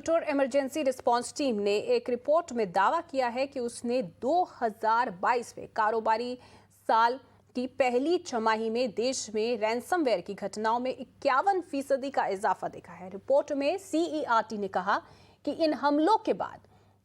Computer emergency response team ने एक report में दावा किया है कि उसने 2022 में कारोबारी साल की पहली छमाही में देश में रैंसमवेयर की घटनाओं में 51% का इजाफा देखा है। रिपोर्ट में CERT ने कहा कि इन हमलों के बाद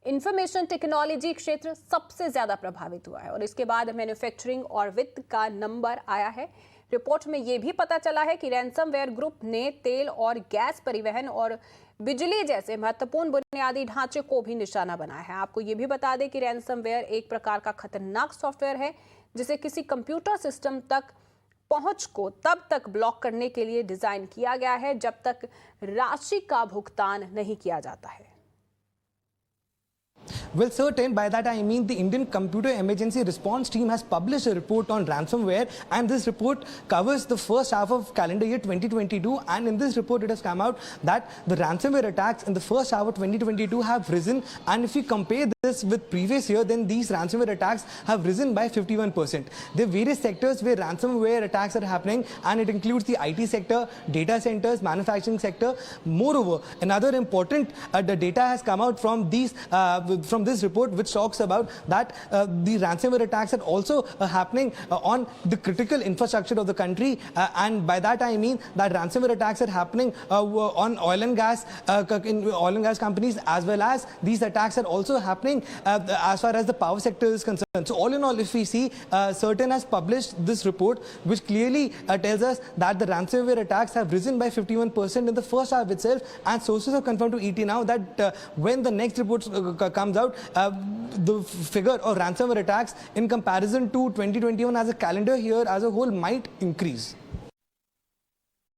इंफॉर्मेशन टेक्नोलॉजी क्षेत्र सबसे ज्यादा प्रभावित हुआ है और इसके बाद मैन्युफैक्चरिंग और वित्त का नंबर आया है। रिपोर्ट में यह भी पता चला है कि रैंसमवेयर ग्रुप ने तेल और गैस, परिवहन और बिजली जैसे महत्वपूर्ण बुनियादी ढांचे को भी निशाना बनाया है। आपको यह भी बता दें कि रैंसमवेयर एक प्रकार का खतरनाक सॉफ्टवेयर है जिसे किसी कंप्यूटर सिस्टम तक पहुंच को तब तक ब्लॉक करने के लिए डिजाइन किया गया है जब तक राशि का भुगतान नहीं किया जाता है। Well, certain, by that I mean the Indian Computer Emergency Response Team has published a report on ransomware, and this report covers the first half of calendar year 2022, and in this report it has come out that the ransomware attacks in the first half of 2022 have risen, and if we compare this with previous year, then these ransomware attacks have risen by 51%. There are various sectors where ransomware attacks are happening, and it includes the IT sector, data centers, manufacturing sector. Moreover, another important the data has come out from these from this report, which talks about that the ransomware attacks are also happening on the critical infrastructure of the country, and by that I mean that ransomware attacks are happening on oil and gas companies, as well as these attacks are also happening as far as the power sector is concerned. So all in all, if we see, Certain has published this report which clearly tells us that the ransomware attacks have risen by 51% in the first half itself, and sources have confirmed to ET now that when the next report comes out, the figure of ransomware attacks in comparison to 2021 as a calendar year as a whole might increase.